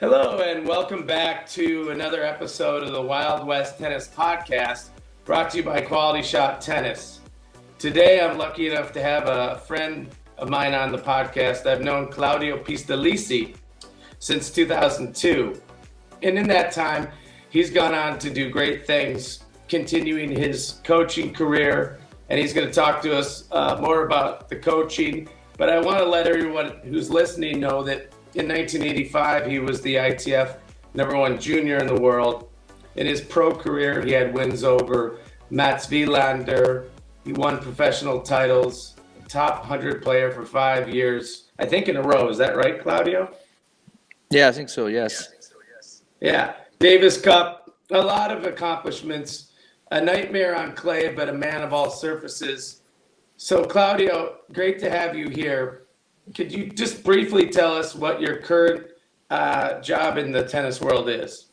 Hello and welcome back to another episode of the Wild West Tennis Podast, brought to you by QualityShot Tennis. Today I'm lucky enough to have a friend of mine on the podcast. I've known Claudio Pistolesi since 2002. And in that time, he's gone on to do great things, continuing his coaching career. And he's going to talk to us more about the coaching. But I want to let everyone who's listening know that in 1985, he was the ITF #1 junior in the world. In his pro career, he had wins over Mats Wilander. He won professional titles, top 100 player for 5 years, I think in a row. Is that right, Claudio? Yeah, I think so, yes. Yeah, Davis Cup, a lot of accomplishments, a nightmare on clay, but a man of all surfaces. So, Claudio, great to have you here. Could you just briefly tell us what your current job in the tennis world is?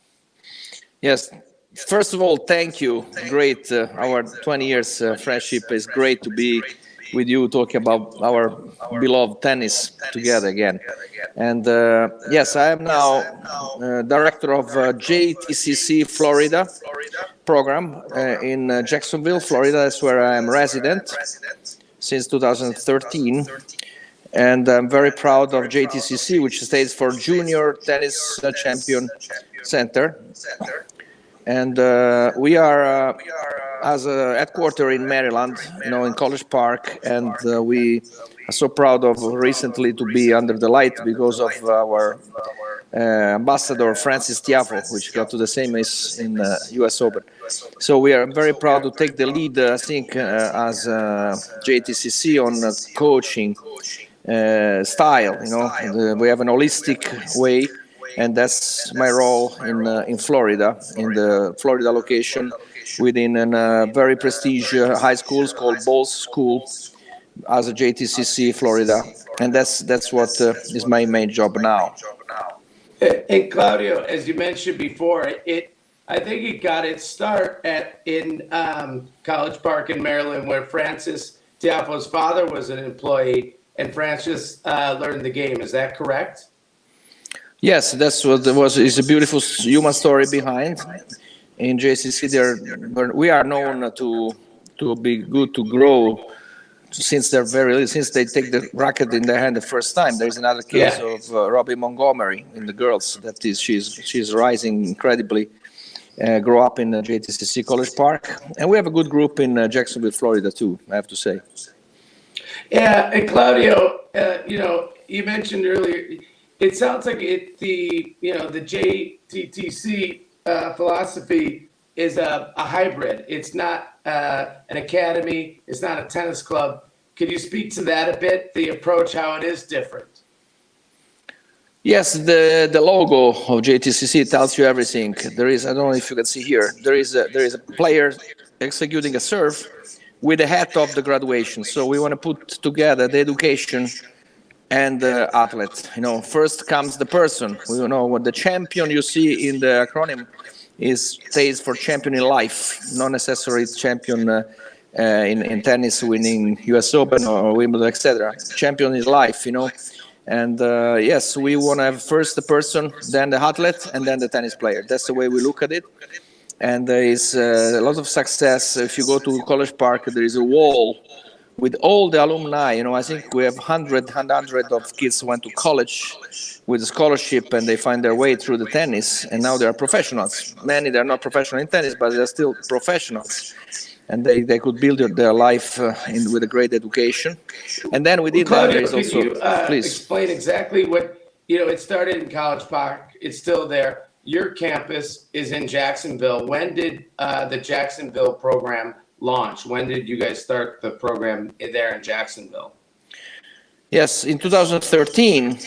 Yes. First of all, thank you. Great. Our 20 years friendship is great to be with you talking about our beloved tennis together again. And yes, I am now director of JTCC Florida program in Jacksonville, Florida. That's where I am resident since 2013. And I'm very proud of JTCC, which stands for Junior Tennis Champion Center. And we are as a headquarters in Maryland, in College Park. And we are so proud of recently to be under the light because of our ambassador, Francis Tiafoe, which got to the same as in US Open. So we are very proud to take the lead, I think, as JTCC on coaching style. We have an holistic way, and that's my role in Florida, in the Florida location, within a very prestigious high school called Bowles School, as a JTCC Florida, and that's what is my main job now. And Claudio, as you mentioned before, I think it got its start in College Park in Maryland, where Francis Tiafoe's father was an employee. And Francis learned the game. Is that correct? Yes, that's what is a beautiful human story behind. In JCC, we are known to be good to grow since they take the racket in their hand the first time. There's another case of Robbie Montgomery in the girls. That is, she's rising incredibly. Grow up in JTCC College Park, and we have a good group in Jacksonville, Florida too, I have to say. Yeah, and Claudio, you mentioned earlier, it sounds like the JTTC philosophy is a hybrid. It's not an academy. It's not a tennis club. Could you speak to that a bit, the approach, how it is different? Yes, the logo of JTCC tells you everything. There is, I don't know if you can see here, there is a player executing a serve with the hat of the graduation. So we want to put together the education and the athlete. First comes the person. What the champion you see in the acronym stays for champion in life, not necessarily champion in tennis, winning US Open or Wimbledon, etc. Champion in life, And yes, we want to have first the person, then the athlete, and then the tennis player. That's the way we look at it. And there is a lot of success. If you go to College Park, there is a wall with all the alumni. I think we have hundred of kids who went to college with a scholarship, and they find their way through the tennis. And now they are professionals. Many, they're not professional in tennis, but they're still professionals. And they could build their life with a great education. And then within that, there is also... Please explain exactly what... it started in College Park. It's still there. Your campus is in Jacksonville. When did the Jacksonville program launch? When did you guys start the program there in Jacksonville? Yes, in 2013,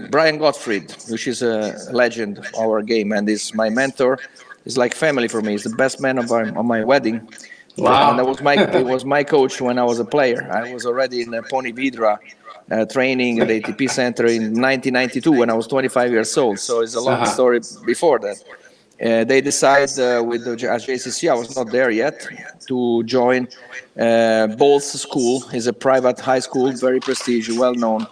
Brian Gottfried, which is a legend of our game and is my mentor, is like family for me. He's the best man on my wedding. Wow. And it was my coach when I was a player. I was already in Pony Vidra training at the ATP Center in 1992 when I was 25 years old. So it's a long story before that. They decided with the JCC, I was not there yet, to join Bowles School. It's a private high school, very prestigious, well-known.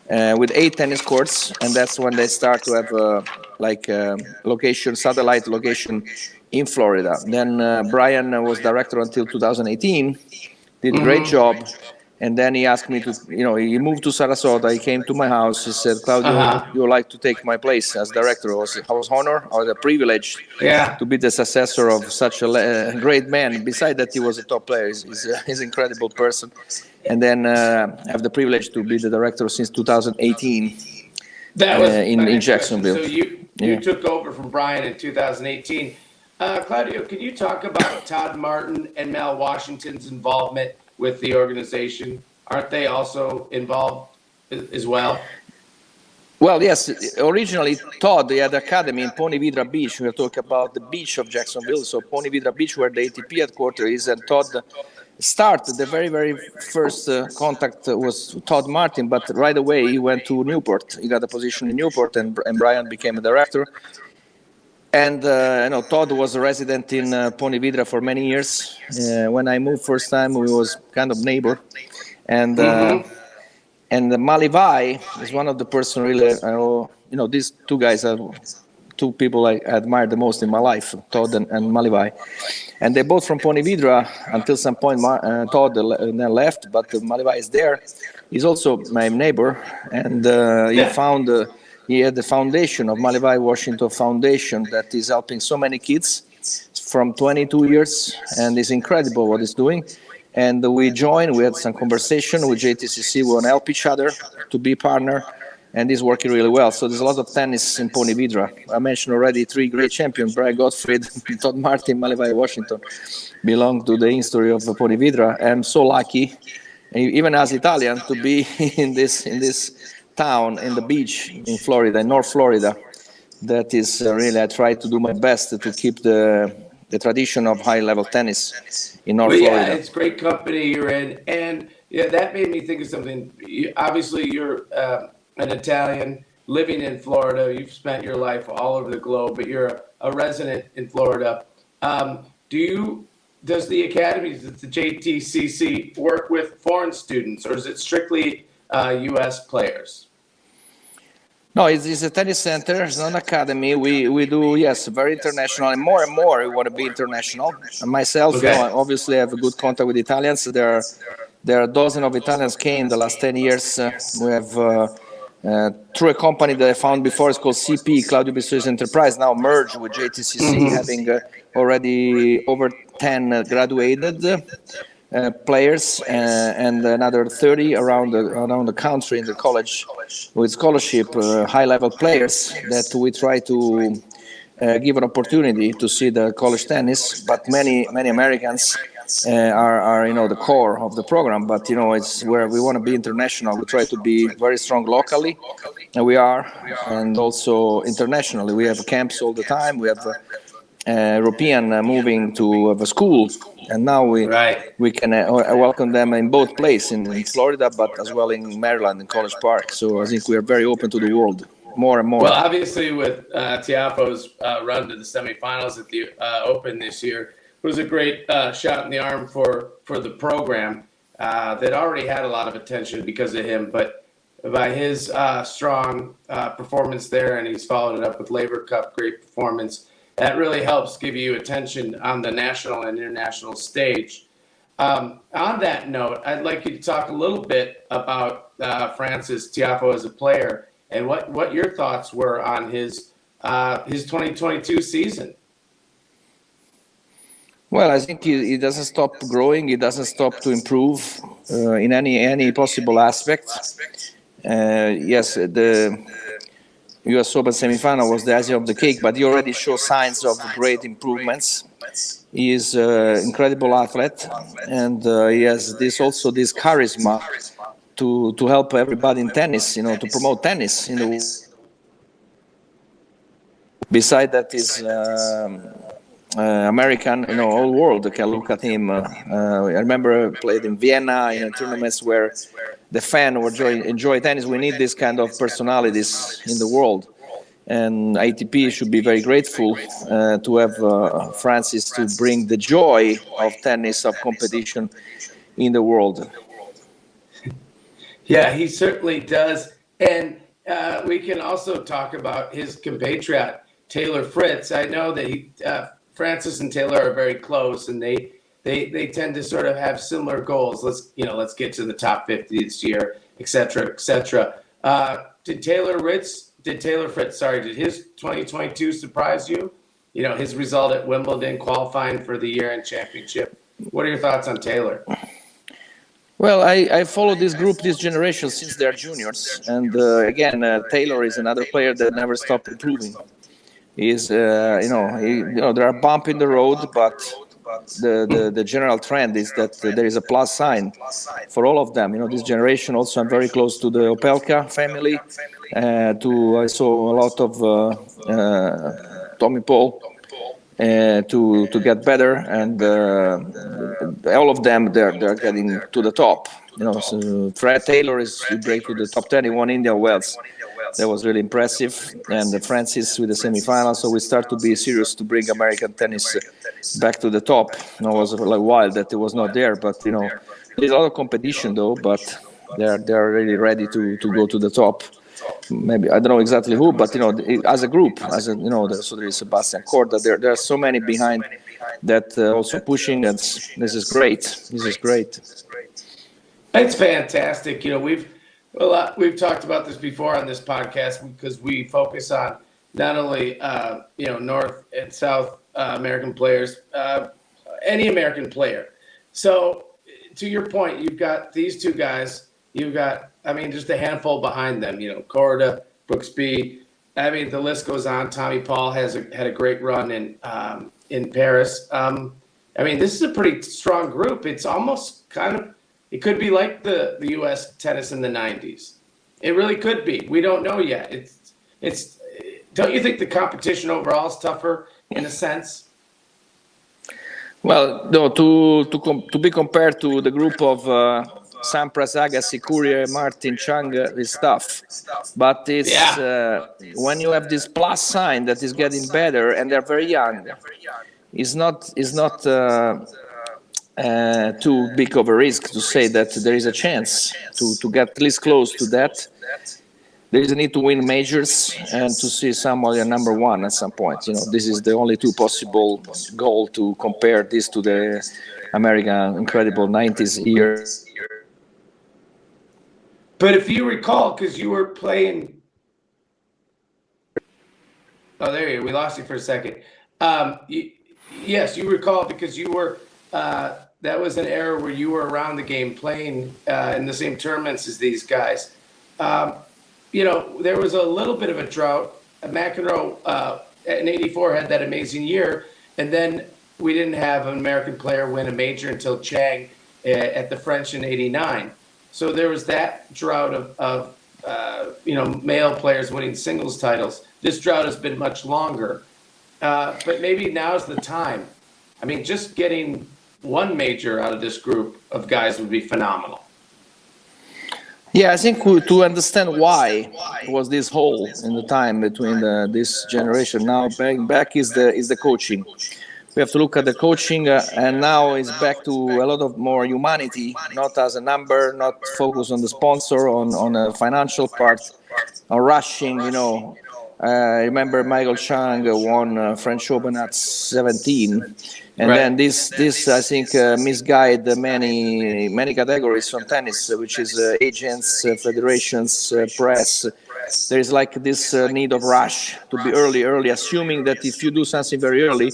with 8 tennis courts, and that's when they start to have satellite location in Florida. Then Brian was director until 2018, did a great job, and then he asked me to, he moved to Sarasota. He came to my house. He said, Claudio, you would like to take my place as director? I was honored, I was privileged to be the successor of such a great man. Besides that, he was a top player. He's an incredible person. And then I have the privilege to be the director since 2018 in Jacksonville. So you took over from Brian in 2018. Claudio, can you talk about Todd Martin and Mel Washington's involvement with the organization? Aren't they also involved as well? Well, yes. Originally, Todd, they had an academy in Ponte Vedra Beach. We are talking about the beach of Jacksonville. So Ponte Vedra Beach, where the ATP headquarters is, and Todd started. The very, very first contact was Todd Martin, but right away he went to Newport. He got a position in Newport, and Brian became a director. And Todd was a resident in Ponte Vedra for many years. When I moved first time, we was kind of neighbor. And Malivai is one of the person really, these two guys are two people I admire the most in my life, Todd and Malivai. And they're both from Ponte Vedra until some point. Todd then left, but Malivai is there. He's also my neighbor, and he had the foundation of Malivai Washington Foundation that is helping so many kids from 22 years, and it's incredible what it's doing. And we had some conversation with JTCC. We want to help each other to be partner, and it's working really well. So there's a lot of tennis in Ponte Vedra. I mentioned already 3 great champions: Brian Gottfried, Todd Martin, Malivai Washington, belong to the history of Ponte Vedra. I'm so lucky, even as Italian, to be in this town in the beach in Florida, in North Florida. That is really, I try to do my best to keep the tradition of high-level tennis in North Florida. Yeah, it's great company you're in, and that made me think of something. Obviously, you're an Italian living in Florida. You've spent your life all over the globe, but you're a resident in Florida. Does the academies, the JTCC, work with foreign students, or is it strictly U.S. players? No, it's a tennis center. It's not an academy. We do, yes, very international, and more we want to be international. And myself, obviously, I have a good contact with Italians. There are a dozen of Italians came in the last 10 years. We have through a company that I found before. It's called CP, Claudio Pistolesi Enterprise, now merged with JTCC, having already over 10 graduated players and another 30 around the country in the college with scholarship, high-level players that we try to give an opportunity to see the college tennis. But many Americans are the core of the program. But it's where we want to be international. We try to be very strong locally, and we are, and also internationally. We have camps all the time. We have European moving to the school, and now we can welcome them in both places, in Florida, but as well in Maryland, in College Park. So I think we are very open to the world, more and more. Well, obviously with Tiafoe's run to the semifinals at the Open this year, it was a great shot in the arm for the program that already had a lot of attention because of him, but by his strong performance there, and he's followed it up with Labor Cup, great performance. That really helps give you attention on the national and international stage. On that note, I'd like you to talk a little bit about Francis Tiafoe as a player and what your thoughts were on his 2022 season. Well, I think he doesn't stop growing. He doesn't stop to improve in any possible aspect. Yes, the U.S. Open semifinal was the icing of the cake, but he already shows signs of great improvements. He is an incredible athlete, and he has this charisma to help everybody in tennis, to promote tennis. Besides that, is American, whole world can look at him. I remember I played in Vienna in tournaments where the fan would enjoy tennis. We need this kind of personalities in the world, and ATP should be very grateful to have Francis to bring the joy of tennis, of competition in the world. Yeah, he certainly does. And we can also talk about his compatriot, Taylor Fritz. I know that Francis and Taylor are very close, and they tend to sort of have similar goals. Let's get to the top 50 this year, et cetera, et cetera. Did Taylor Fritz, did his 2022 surprise you? His result at Wimbledon, qualifying for the year-end championship. What are your thoughts on Taylor? Well, I follow this group, this generation, since they're juniors. And again, Taylor is another player that never stopped improving. There are bumps in the road, but the general trend is that there is a plus sign for all of them. This generation also, I'm very close to the Opelka family. I saw a lot of Tommy Paul to get better, and all of them they're getting to the top. So Fred Taylor is break to the top 10. He won Indian Wells. That was really impressive. And Francis with the semifinals. So we start to be serious to bring American tennis back to the top. It was like wild that it was not there, but there's a lot of competition though. But they're really ready to go to the top. Maybe I don't know exactly who, but as a group, so there is Sebastian Korda. There are so many behind that also pushing. And this is great. It's fantastic. We've talked about this before on this podcast because we focus on not only North and South American players, any American player. So to your point, you've got these two guys. You've got, just a handful behind them. Korda, Brooksby. The list goes on. Tommy Paul had a great run in Paris. This is a pretty strong group. It's almost it could be like the U.S. tennis in the 90s. It really could be. We don't know yet. It's. Don't you think the competition overall is tougher in a sense? Well, no. To be compared to the group of Sampras, Agassi, Courier, Martin, Chang is tough. But it's when you have this plus sign that is getting better and they're very young. It's not too big of a risk to say that there is a chance to get at least close to that. There is a need to win majors and to see somebody number one at some point. This is the only two possible goal to compare this to the American incredible 90s year. But if you recall, because you were playing... Oh, there you are. We lost you for a second. Yes, you recall because you were... that was an era where you were around the game playing in the same tournaments as these guys. There was a little bit of a drought. McEnroe in '84 had that amazing year, and then we didn't have an American player win a major until Chang at the French in '89. So there was that drought of male players winning singles titles. This drought has been much longer, but maybe now's the time. Just getting one major out of this group of guys would be phenomenal. Yeah, I think to understand why was this hole in the time between this generation. Now back is the coaching. We have to look at the coaching, and now it's back to a lot of more humanity, not as a number, not focus on the sponsor, on a financial part, on rushing. I remember Michael Chang won French Open at 17, and then this I think misguide many categories from tennis, which is agents, federations, press. There is like this need of rush to be early, assuming that if you do something very early,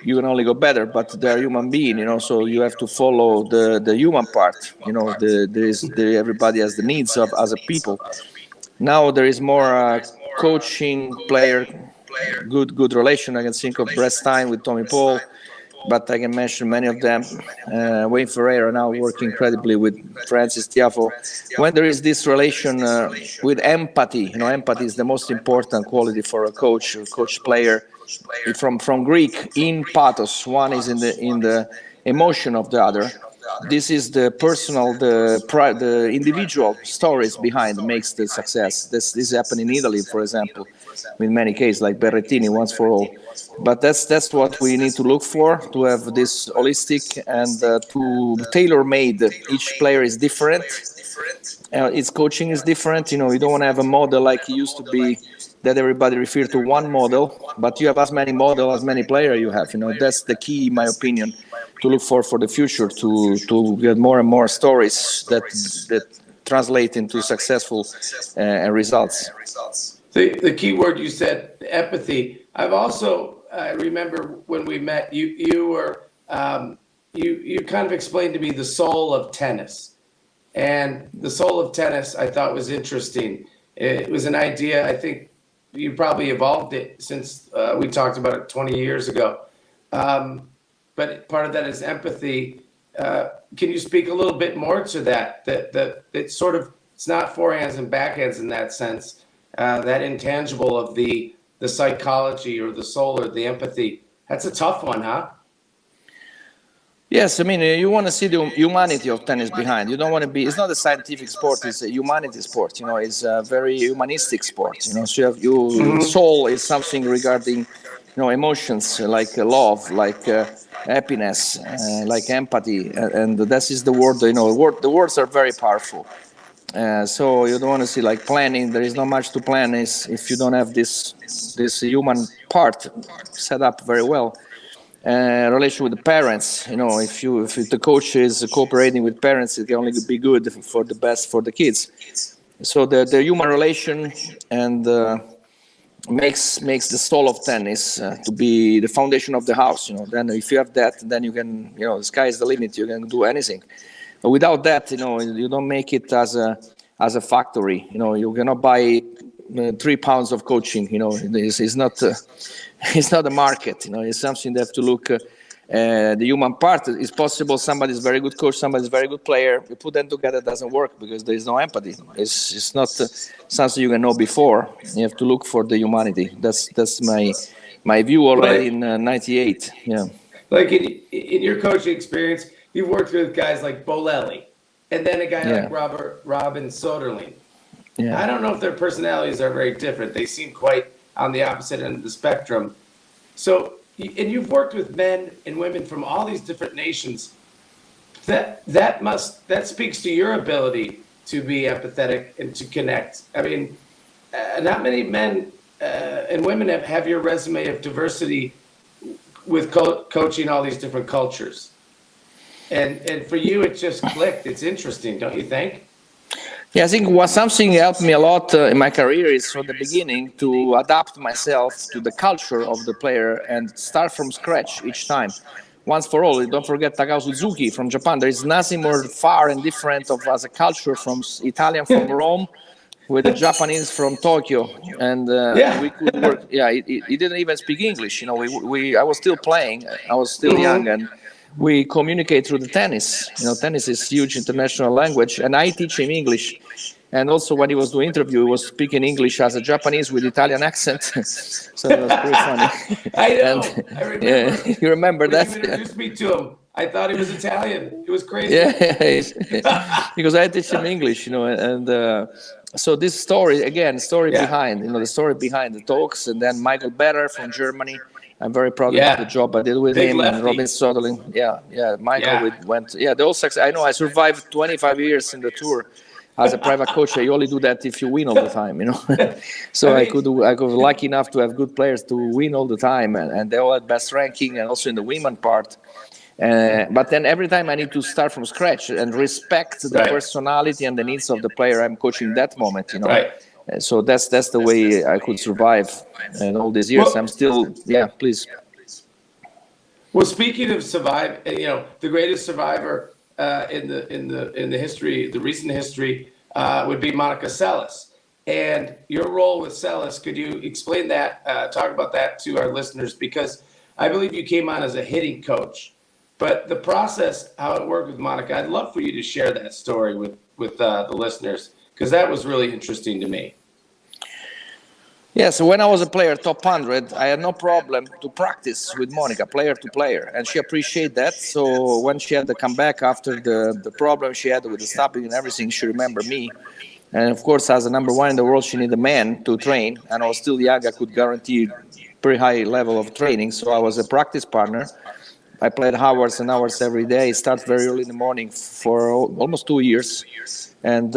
you can only go better. But they're human being, so you have to follow the human part. Everybody has the needs of as a people. Now there is more coaching, player, good relation. I can think of Brett Stein with Tommy Paul, but I can mention many of them. Wayne Ferreira now working incredibly with Francis Tiafoe. When there is this relation with empathy, empathy is the most important quality for a coach player. From Greek, in pathos, one is in the emotion of the other. This is the personal, the individual stories behind makes the success. This happened in Italy, for example, in many cases, like Berrettini, once for all. But that's what we need to look for, to have this holistic and to tailor-made. Each player is different, Its coaching is different. You don't want to have a model like it used to be, that everybody refer to one model, but you have as many models as many players you have. That's the key, in my opinion, to look for the future, to get more and more stories that translate into successful results. The key word you said, empathy. I remember when we met, you were you kind of explained to me the soul of tennis, and the soul of tennis I thought was interesting. It was an idea. I think you probably evolved it since we talked about it 20 years ago. But part of that is empathy. Can you speak a little bit more to that? That it's sort of, it's not forehands and backhands in that sense. That intangible of the psychology or the soul or the empathy. That's a tough one, huh? Yes, I mean, you want to see the humanity of tennis behind. You don't want to be, it's not a scientific sport, it's a humanity sport, it's a very humanistic sport, so you have your soul is something regarding, emotions like love, like happiness, like empathy, and that is the word, the words are very powerful. So you don't want to see like planning. There is not much to plan if you don't have this human part set up very well. Relation with the parents, if the coach is cooperating with parents, it can only be good for the best for the kids. So the human relation and makes the soul of tennis to be the foundation of the house. Then if you have that, then you can, the sky is the limit. You can do anything. But without that, you don't make it as a factory. You cannot buy 3 pounds of coaching. It's not a market. It's something that have to look. The human part is possible. Somebody is very good coach, somebody is very good player. You put them together, it doesn't work because there is no empathy. It's not something you can know before. You have to look for the humanity. That's my view already in '98. Yeah. Like in your coaching experience, you've worked with guys like Bolelli, and then a guy like Robin Soderling. Yeah. I don't know if their personalities are very different. They seem quite on the opposite end of the spectrum. So, and you've worked with men and women from all these different nations. That speaks to your ability to be empathetic and to connect. I mean, not many men and women have your resume of diversity with coaching all these different cultures. And for you, it just clicked. It's interesting, don't you think? Yeah, I think something helped me a lot in my career is from the beginning to adapt myself to the culture of the player and start from scratch each time. Once for all, don't forget Takao Suzuki from Japan. There is nothing more far and different as a culture from Italian from Rome with the Japanese from Tokyo. And we could work. Yeah, he didn't even speak English. I was still playing. I was still young, and we communicate through the tennis. Tennis is huge international language, and I teach him English. And also, when he was doing interview, he was speaking English as a Japanese with Italian accent. So it was pretty funny. I know. I remember. Yeah, you remember that? You introduced me to him. I thought he was Italian. It was crazy. Yeah, because I teach him English, and so this story behind, the story behind the talks, and then Michael Better from Germany. I'm very proud of the job I did with him and Robin Soderling. Yeah, Michael went. Yeah, the whole success. I know I survived 25 years in the tour as a private coach. You only do that if you win all the time, So I was lucky enough to have good players to win all the time, and they all had best ranking, and also in the women part. But then every time I need to start from scratch and respect the personality and the needs of the player I'm coaching that moment, Right. So that's the way I could survive all these years. I'm still, please. Well, speaking of survive, the greatest survivor in the history, the recent history, would be Monica Seles. And your role with Seles, could you explain that? Talk about that to our listeners, because I believe you came on as a hitting coach, but the process, how it worked with Monica, I'd love for you to share that story with the listeners, because that was really interesting to me. Yeah, so when I was a player, top 100, I had no problem to practice with Monica, player to player, and she appreciated that. So when she had the comeback after the problem she had with the stopping and everything, she remembered me. And of course, as a number one in the world, she needed a man to train, and I was still young. I could guarantee pretty high level of training, so I was a practice partner I played hours and hours every day. Start very early in the morning for almost 2 years, and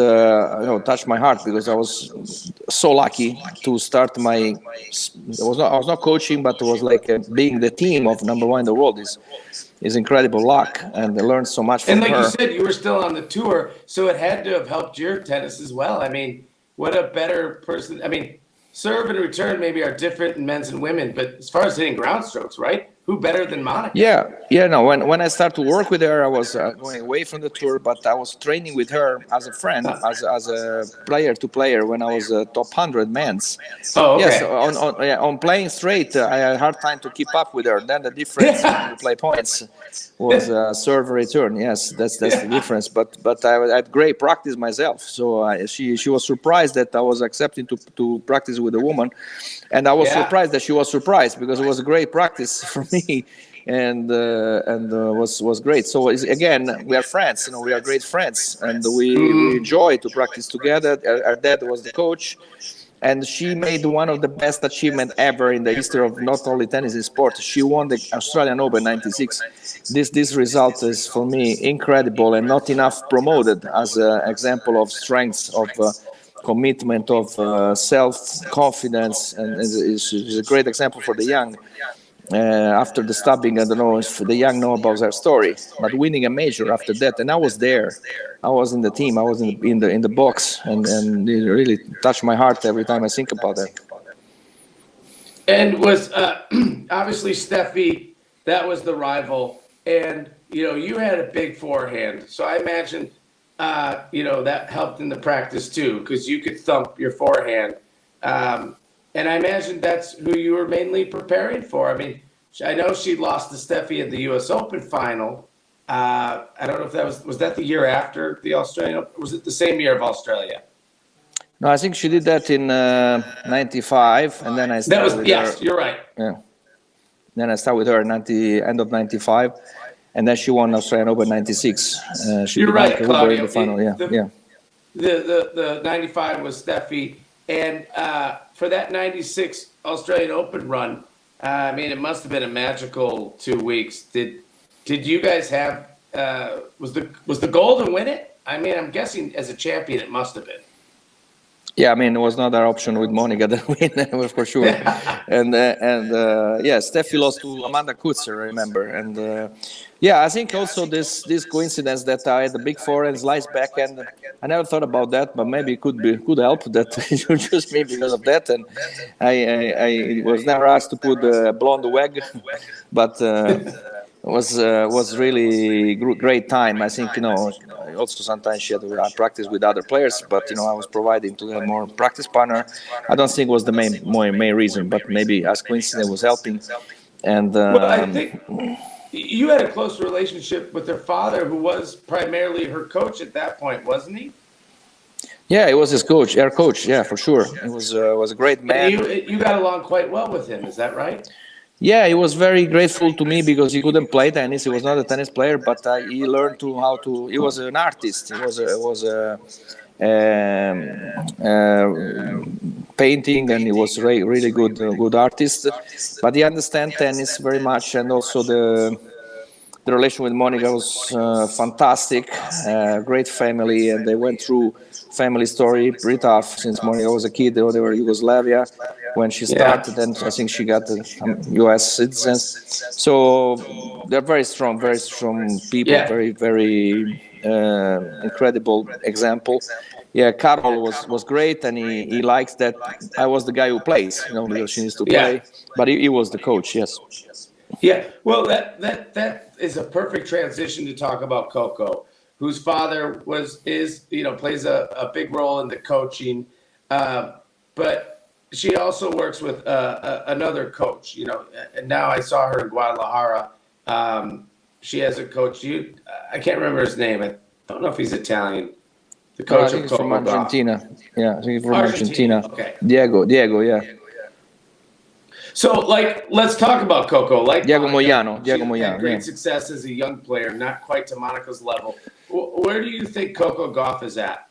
touched my heart because I was so lucky to start my. I was not coaching, but it was like being the team of number one in the world is incredible luck, and I learned so much from And like her. you said, you were still on the tour, so it had to have helped your tennis as well. I mean, what a better person. I mean, serve and return maybe are different in men's and women, but as far as hitting ground strokes, right? Who better than Monica? Yeah. No, when I started to work with her, I was going away from the tour, but I was training with her as a friend, as a player to player when I was top 100 men's. Oh, okay. Yes, on playing straight, I had a hard time to keep up with her. Then the difference when you play points was serve return. Yes, that's the difference. But I had great practice myself. So she was surprised that I was accepting to practice with a woman, and I was surprised that she was surprised because it was a great practice for me, and was great. So again, we are friends. We are great friends, and we enjoy to practice together. Our dad was the coach. And she made one of the best achievements ever in the history of not only tennis, in sport. She won the Australian Open '96. This result is for me incredible and not enough promoted as an example of strength, of commitment, of self-confidence, and is a great example for the young. After the stabbing, I don't know if the young know about their story, but winning a major after that, and I was there. I was in the team. I was in the box, and it really touched my heart every time I think about that. And was obviously Steffi, that was the rival, and you had a big forehand, so I imagine that helped in the practice too, because you could thump your forehand. And I imagine that's who you were mainly preparing for. I mean, I know she lost to Steffi at the U.S. Open final. I don't know if that was that the year after the Australian Open? Was it the same year of Australia? No, I think she did that in '95, and then I started with her. You're right. Yeah. Then I started with her end of '95, and then she won Australian Open '96. You're right, Claudio. In the final. The '95 was Steffi. And for that '96 Australian Open run, I mean, it must have been a magical 2 weeks. Did you guys have? Was the goal to win it? I mean, I'm guessing as a champion, it must have been. Yeah, I mean, it was not our option with Monica to win, for sure. and Steffi lost to Amanda Kutzer, I remember. And I think also this coincidence that I had a big forehand, slice backhand. I never thought about that, but maybe it could help that you chose me because of that. And I was never asked to put a blonde wig, but was really great time. I think also sometimes she had to practice with other players, but I was providing to them more practice partner. I don't think it was the main reason, but maybe as coincidence was helping. And well, I think you had a close relationship with her father, who was primarily her coach at that point, wasn't he? Yeah, he was her coach. Yeah, for sure. He was a great man. You got along quite well with him, is that right? Yeah, he was very grateful to me because he couldn't play tennis. He was not a tennis player, but he learned how to. He was an artist. He was a painting, and he was really good artist. But he understands tennis very much, and also the relation with Monica was fantastic. Great family, and they went through family story pretty tough since Monica was a kid. They were Yugoslavia when she started, and I think she got the U.S. citizens. So they're very strong people. Very, very incredible example. Yeah, Carol was great, and he likes that I was the guy who plays, because she needs to play. But he was the coach, yes. Yeah, well, that is a perfect transition to talk about Coco, whose father plays a big role in the coaching, but she also works with another coach. And now I saw her in Guadalajara. She has a coach. I can't remember his name. I don't know if he's Italian. The coach I think he's from Argentina. Yeah, I think he's from Argentina. Okay. Diego, yeah. So, let's talk about Coco. Diego Moyano. Moyano. Great success as a young player, not quite to Monica's level. Where do you think Coco Gauff is at?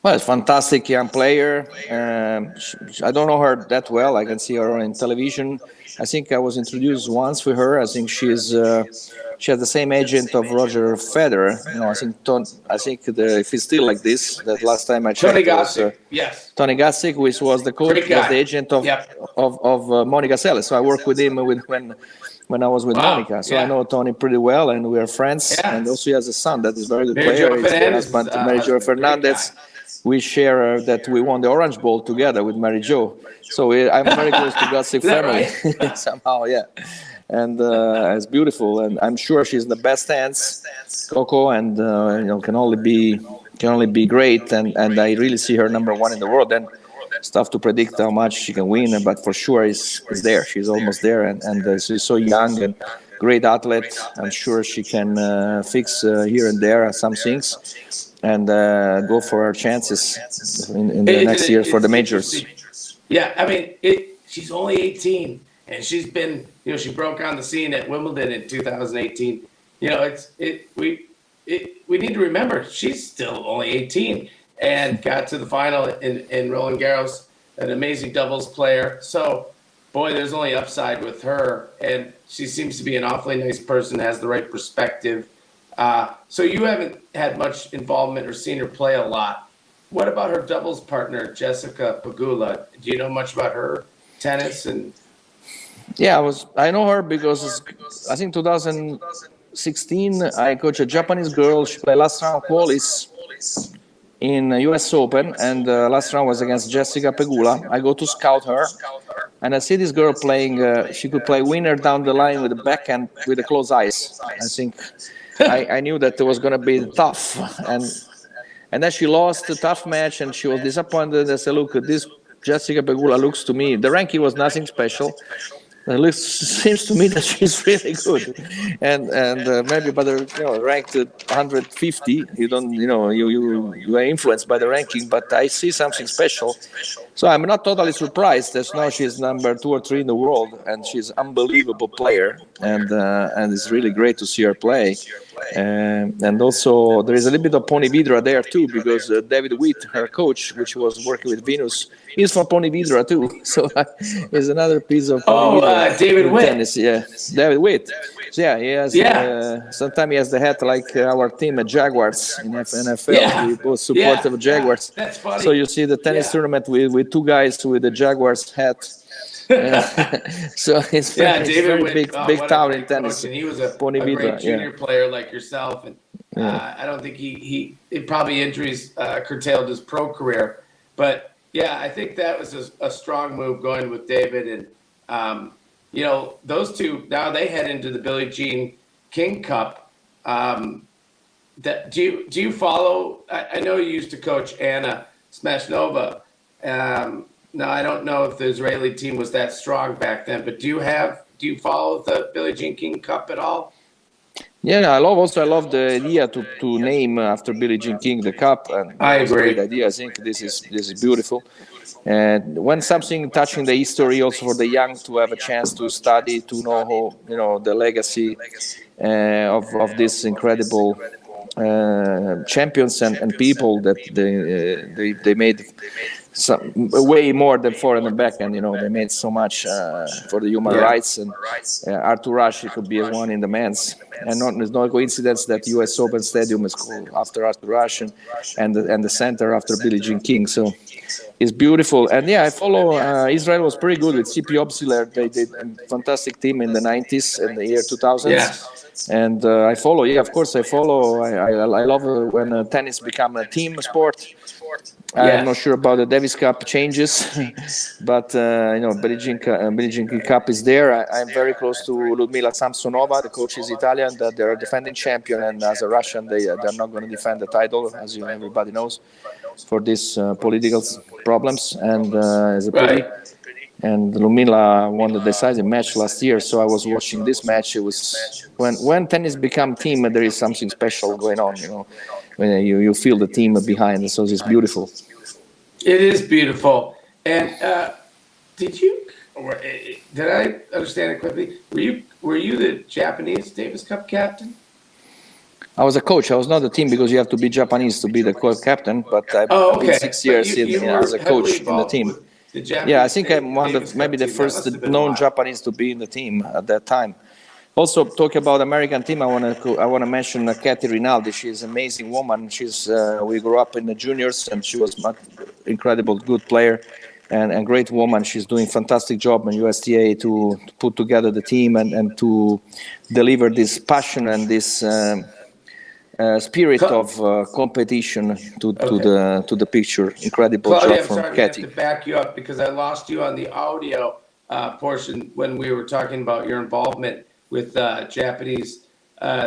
Well, it's fantastic young player. I don't know her that well. I can see her on television. I think I was introduced once with her. I think she has the same agent of Roger Federer. I think if it's still like this, that last time I Tony checked it was Gossick, yes. Tony Gassick, which was the coach, Great guy. was the agent of Yep. Monica Seles. So I worked with him when I was with Wow, Monica. So yeah. I know Tony pretty well, and we are friends. Yeah. And also he has a son that is a very good Mary player. Jo He's the Fernandez, husband to Mary Jo husband. Great Fernandez. guy. We share that we won the Orange Bowl together with Mary Jo. So I'm very close to Gassick family right? somehow, yeah. And it's beautiful, and I'm sure she's in the best hands, Coco, and can only be great. And I really see her number one in the world. And it's tough to predict how much she can win, but for sure is there. She's almost there, and she's so young and great athlete. I'm sure she can fix here and there some things and go for her chances in the next year for the majors. Yeah, I mean, she's only 18, and she's been, she broke on the scene at Wimbledon in 2018. We need to remember she's still only 18 and got to the final in Roland Garros, an amazing doubles player. So, boy, there's only upside with her, and she seems to be an awfully nice person, has the right perspective. So you haven't had much involvement or seen her play a lot. What about her doubles partner, Jessica Pegula? Do you know much about her tennis? And yeah, I know her because I think 2016 I coached a Japanese girl. She played last round qualis in US Open, and last round was against Jessica Pegula. I go to scout her, and I see this girl playing. She could play winner down the line with the backhand with the closed eyes. I think I knew that it was going to be tough, and then she lost a tough match, and she was disappointed. I said, "Look, this Jessica Pegula looks to me. The ranking was nothing special. It seems to me that she's really good, and maybe by the ranked 150, you are influenced by the ranking, but I see something special. So I'm not totally surprised that now she's number 2 or 3 in the world, and she's an unbelievable player, and it's really great to see her play. And also there is a little bit of Pony Vidra there too, because David Witt, her coach, which was working with Venus, is from Pony Vidra too. So it's another piece of Pony Vidra David Witt. Tennis. Yeah, David Witt. So yeah, he has. Sometimes he has the hat like our team at Jaguars in NFL. Yeah. We both support the Jaguars. Yeah. That's funny. So you see the tennis tournament with 2 guys with the Jaguars hat. So it's very big town in tennis. And he was a great junior player like yourself, and I don't think he probably injuries curtailed his pro career, but yeah, I think that was a strong move going with David, and those two now they head into the Billie Jean King Cup. Do you follow? I know you used to coach Anna Smashnova. Now, I don't know if the Israeli team was that strong back then, but do you follow the Billie Jean King Cup at all? Yeah, I love the idea to name after Billie Jean King the cup, and I agree. It's a great idea. I think this is beautiful. And when something touching the history, also for the young to have a chance to study, to know the legacy of this incredible champions and people that they made way more than forehand and backhand. They made so much for the human rights, and Arthur Ashe could be one in the men's. And there's no coincidence that US Open Stadium is called after Arthur Ashe, and the center after Billie Jean King. So it's beautiful. And yeah, I follow. Israel was pretty good with CP Obstler. They did a fantastic team in the 90s and the year 2000s. Yeah. And I follow. Yeah, of course I follow. I love when tennis become a team sport. I'm not sure about the Davis Cup changes, but Billie Jean King Cup is there. I'm very close to Ludmila Samsonova. The coach is Italian. They're a defending champion, and as a Russian, they're not going to defend the title, as everybody knows, for these political problems and as a pity. And Ludmila won the decisive match last year, so I was watching this match. It was when tennis become team, there is something special going on. When you feel the team behind, so it's beautiful. It is beautiful. And did I understand it correctly? Were you the Japanese Davis Cup captain? I was a coach. I was not a team because you have to be Japanese to be the captain. But I've been okay. 6 years as a coach in the team. The Japanese Yeah, I think I'm maybe the team. first known Japanese to be in the team at that time. Also, talking about American team, I want to mention Katy Rinaldi. She's an amazing woman. We grew up in the juniors, and she was an incredible, good player, and great woman. She's doing fantastic job in USTA to put together the team and to deliver this passion and this spirit of competition to the picture. Incredible Claudia, job from Katy. I have to back you up because I lost you on the audio portion when we were talking about your involvement with Japanese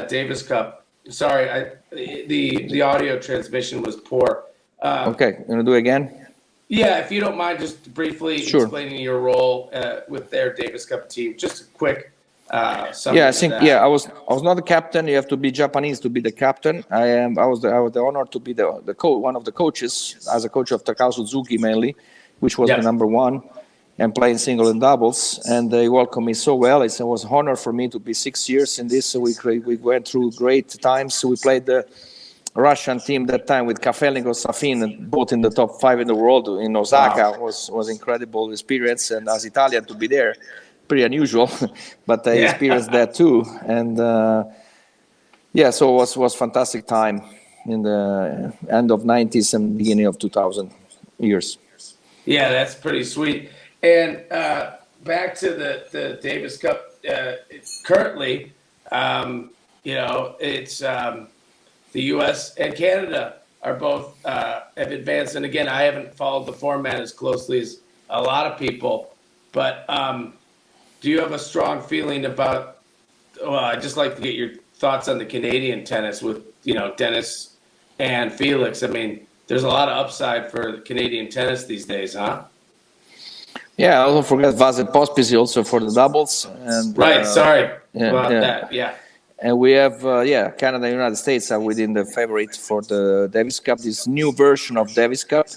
Davis Cup. Sorry, the audio transmission was poor. Okay, you want to do it again? Yeah, if you don't mind, just briefly explaining your role with their Davis Cup team. Just a quick summary. Yeah, I think I was not the captain. You have to be Japanese to be the captain. I was the honor to be the one of the coaches as a coach of Takao Suzuki mainly, which was the number one, and playing single and doubles. And they welcomed me so well. It was an honor for me to be 6 years in this. So we went through great times. We played the Russian team that time with Kafelnikov, Safin, both in the top 5 in the world in Osaka. Wow. was incredible experience, and as Italian to be there, pretty unusual, but I experienced that too. And so it was fantastic time in the end of 90s and beginning of 2000 years. Yeah, that's pretty sweet. And back to the Davis Cup, currently, it's the U.S. and Canada are both have advanced. And again, I haven't followed the format as closely as a lot of people, but do you have a strong feeling about? Well, I'd just like to get your thoughts on the Canadian tennis with Dennis and Felix. I mean, there's a lot of upside for Canadian tennis these days, huh? Yeah, I don't forget Vasek Pospisil also for the doubles. And, sorry about that. Yeah. And we have, Canada and United States are within the favorite for the Davis Cup, this new version of Davis Cup.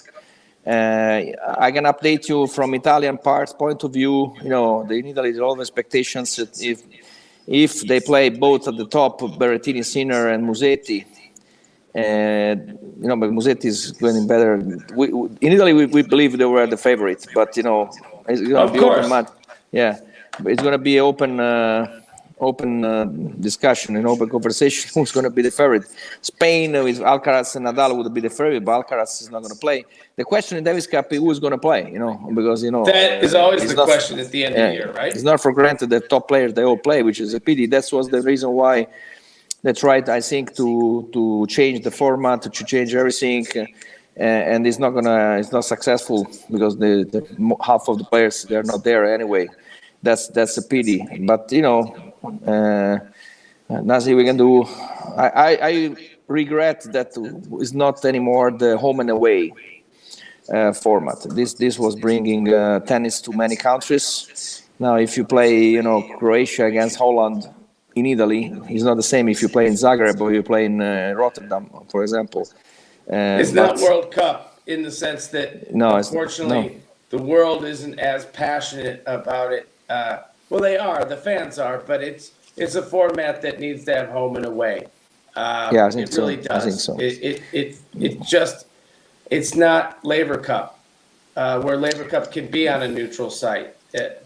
I can update you from Italian point of view. In Italy, there are always expectations that if they play both at the top, Berrettini, Sinner, and Musetti, but Musetti is going better. In Italy, we believe they were the favorite, but it's going to be open match. Yeah, but it's going to be open discussion and open conversation who's going to be the favorite. Spain with Alcaraz and Nadal would be the favorite, but Alcaraz is not going to play. The question in Davis Cup is who's going to play, because that is always the question at the end of the year, right? It's not for granted that top players they all play, which is a pity. That was the reason why they tried, I think, to change the format, to change everything, and it's not successful because the half of the players they're not there anyway. That's a pity, but nothing we can do. I regret that it's not anymore the home and away format. This was bringing tennis to many countries. Now, if you play, Croatia against Holland in Italy, it's not the same if you play in Zagreb or you play in Rotterdam, for example. It's not World Cup in the sense that, unfortunately, the world isn't as passionate about it. Well, they are. The fans are, but it's a format that needs to have home and away. I think it really does. I think so. It's not Laver Cup, where Laver Cup can be on a neutral site.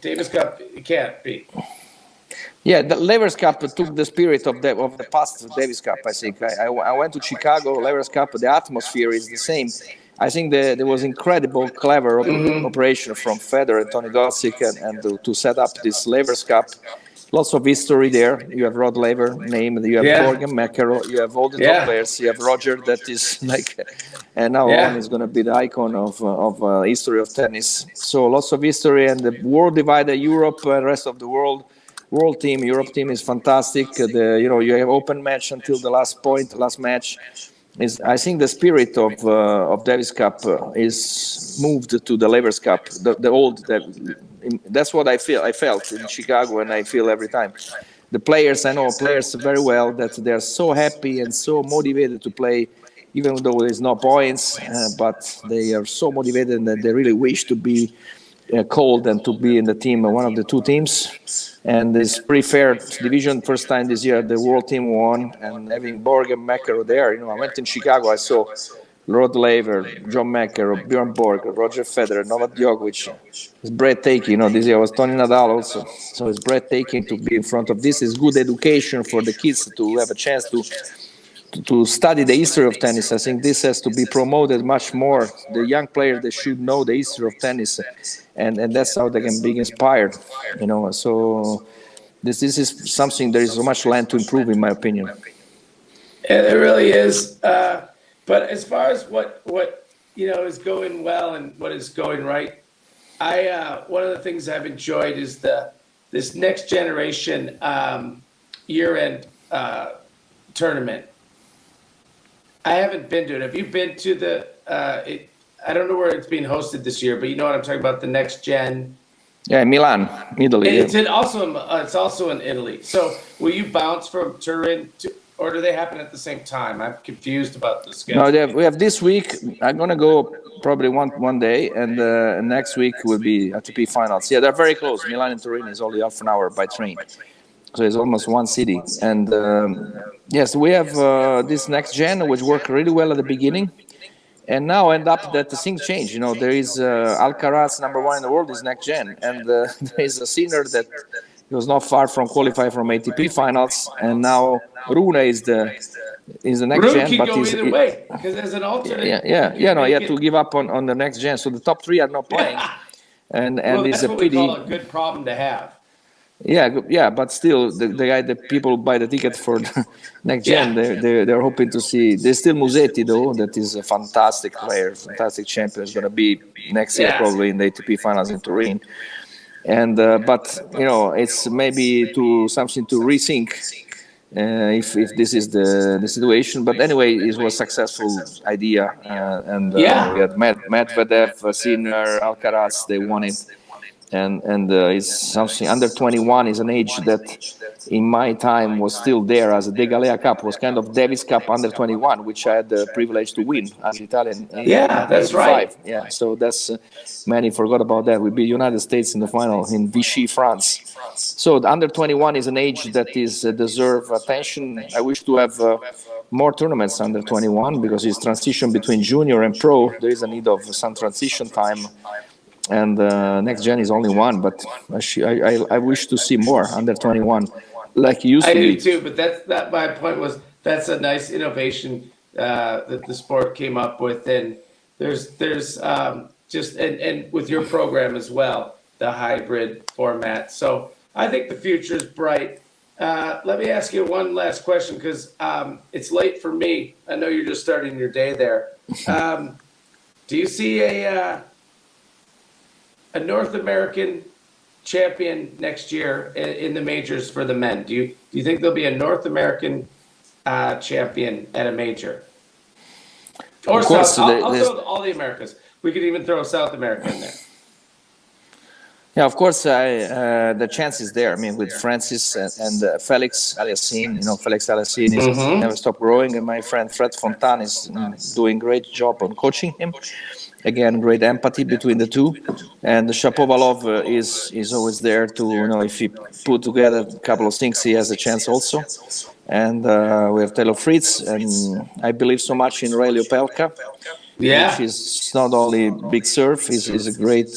Davis Cup, it can't be. Yeah, the Laver Cup took the spirit of the past Davis Cup, I think. I went to Chicago, Laver Cup, the atmosphere is the same. I think there was incredible, clever operation from Federer and Tony Dossick and to set up this Laver Cup. Lots of history there. You have Rod Laver name, you have Morgan McEnroe, you have all the top players, you have Roger that is and now on is going to be the icon of history of tennis. So lots of history, and the world divided, Europe and the rest of the world. World team, Europe team is fantastic. You have open match until the last match. I think the spirit of Davis Cup is moved to the Laver Cup. That's what I felt in Chicago, and I feel every time. The players, I know players very well, that they're so happy and so motivated to play, even though there's no points, but they are so motivated that they really wish to be called and to be in the team, one of the two teams. And it's pretty fair division. First time this year the world team won, and having Borg and Mecker there. I went in Chicago. I saw Rod Laver, John Mecker, Bjorn Borg, Roger Federer, Novak Djokovic. It's breathtaking. This year was Tony Nadal also. So it's breathtaking to be in front of this. It's good education for the kids to have a chance to study the history of tennis. I think this has to be promoted much more. The young players, they should know the history of tennis, and that's how they can be inspired. So this is something there is so much land to improve, in my opinion. Yeah, there really is. But as far as what is going well and what is going right, one of the things I've enjoyed is this next generation year-end tournament. I haven't been to it. Have you been to the? I don't know where it's being hosted this year, but you know what I'm talking about. The next gen. Yeah, Milan, Italy. It's also in Italy. So will you bounce from Turin to, or do they happen at the same time? I'm confused about the schedule. No, we have this week. I'm gonna go probably one day, and next week will be ATP finals. Yeah, they're very close. Milan and Turin is only half an hour by train. So it's almost one city. And yes, we have this next gen, which worked really well at the beginning. And now end up that the things change. There is Alcaraz, #1 in the world, is next gen. And there is a Sinner that was not far from qualifying from ATP finals. And now Rune is the next Rune gen. Can but go either way, because there's an alternate. Yeah. You have to give up on the next gen. So the top three are not playing. And it's a pity. We call a good problem to have. Yeah, but still, the people buy the ticket for the next gen. They're hoping to see. There's still Musetti though, that is a fantastic player, fantastic champion. Is going to be next year probably in the ATP finals in Turin. And but it's maybe something to rethink if this is the situation. But anyway, it was a successful idea, and we had Medvedev, Sinner, Alcaraz. They won it. And it's something under 21 is an age that in my time was still there as a De Galea Cup, was kind of Davis Cup under 21, which I had the privilege to win as Italian. That's right. Yeah, so that's many forgot about that. We beat United States in the final in Vichy, France. So the under 21 is an age that is deserve attention. I wish to have more tournaments under 21 because it's transition between junior and pro. There is a need of some transition time. And next gen is only one, but I wish to see more under 21, like it used to be. I do too, but that my point was that's a nice innovation that the sport came up with, and there's just and with your program as well, the hybrid format. So I think the future is bright. Let me ask you one last question because it's late for me. I know you're just starting your day there. Do you see a North American champion next year in the majors for the men? Do you think there'll be a North American champion at a major? Or of course, I'll throw all the Americas. We could even throw South America in there. Yeah, of course, the chance is there. I mean, with Francis and Felix Aliassime, Felix Aliassime is never stop growing, and my friend Fred Fontan is doing great job on coaching him. Again, great empathy between the two, and Shapovalov is always there to if he put together a couple of things, he has a chance also. And we have Taylor Fritz, and I believe so much in Ray Opelka. Yeah, which is not only big serve. He's a great,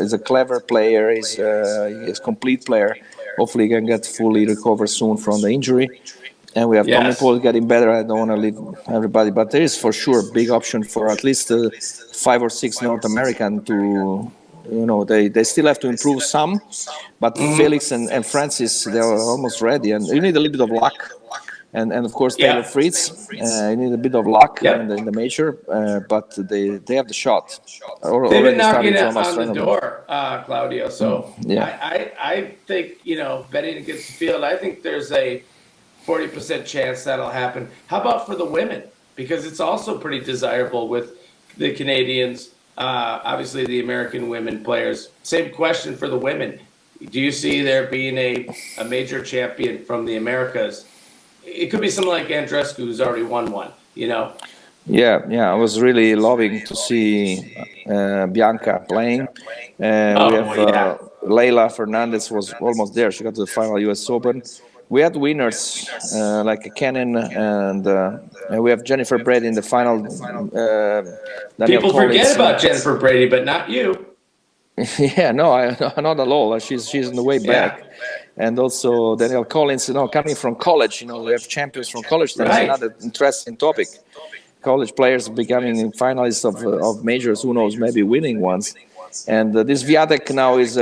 he's a clever player. He's a complete player. Hopefully, he can get fully recover soon from the injury. And we have Tommy Paul getting better. I don't want to leave everybody, but there is for sure a big option for at least 5 or 6 North American to, they still have to improve some, but Felix and Francis, they're almost ready. And you need a little bit of luck. And of course, Taylor Fritz, you need a bit of luck in the major, but they have the shot. They've been knocking it on the door, Claudio. So I think, betting against the field, I think there's a 40% chance that'll happen. How about for the women? Because it's also pretty desirable with the Canadians, obviously the American women players. Same question for the women. Do you see there being a major champion from the Americas? It could be someone like Andreescu who's already won one, Yeah, I was really loving to see Bianca playing. We have Leila Fernandez was almost there. She got to the final U.S. Open. We had winners like Kenin and we have Jennifer Brady in the final. People forget about Jennifer Brady, but not you. Yeah, no, not at all. She's on the way back. And also Danielle Collins, coming from college, we have champions from college. That's another interesting topic. College players becoming finalists of majors, who knows, maybe winning ones. And this Viatek now is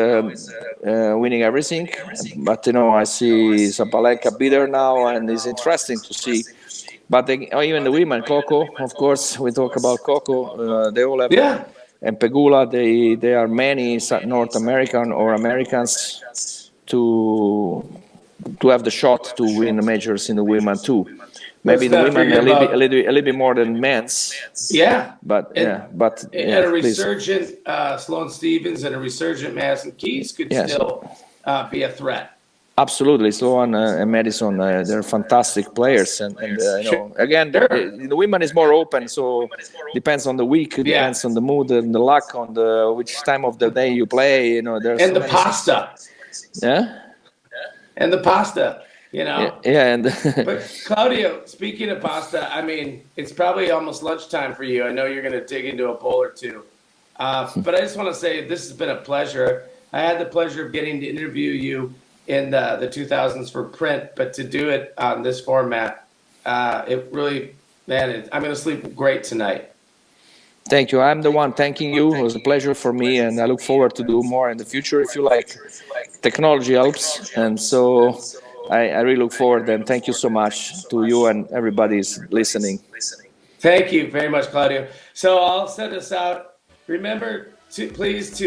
winning everything. But, I see Sabalenka beat her now, and it's interesting to see. But even the women, Coco, of course, we talk about Coco. They all have... Yeah. And Pegula, they are many North American or Americans to have the shot to win the majors in the women too. Maybe the women a little bit more than men's. Yeah, but a resurgent Sloane Stephens and a resurgent Madison Keys could still be a threat. Absolutely, Sloane and Madison, they're fantastic players, and again, the women is more open, so depends on the week, depends on the mood and the luck, on the which time of the day you play. There's and the pasta. And the pasta. But Claudio, speaking of pasta, I mean, it's probably almost lunchtime for you. I know you're going to dig into a bowl or two, but I just want to say this has been a pleasure. I had the pleasure of getting to interview you in the 2000s for print, but to do it on this format, it really, I'm going to sleep great tonight. Thank you. I'm the one thanking you. It was a pleasure for me, and I look forward to do more in the future if you like. Technology helps, and so I really look forward, and thank you so much to you and everybody's listening. Thank you very much, Claudio. So I'll send us out. Remember, please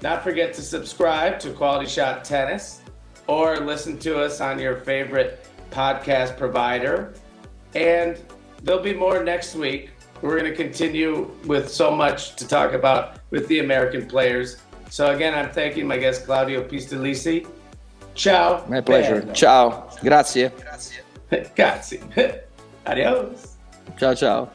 not forget to subscribe to QualityShot Tennis or listen to us on your favorite podcast provider. And there'll be more next week. We're going to continue with so much to talk about with the American players. So again, I'm thanking my guest, Claudio Pistolesi. Ciao. My pleasure. Ciao. Grazie. Grazie. Adios. Ciao, ciao.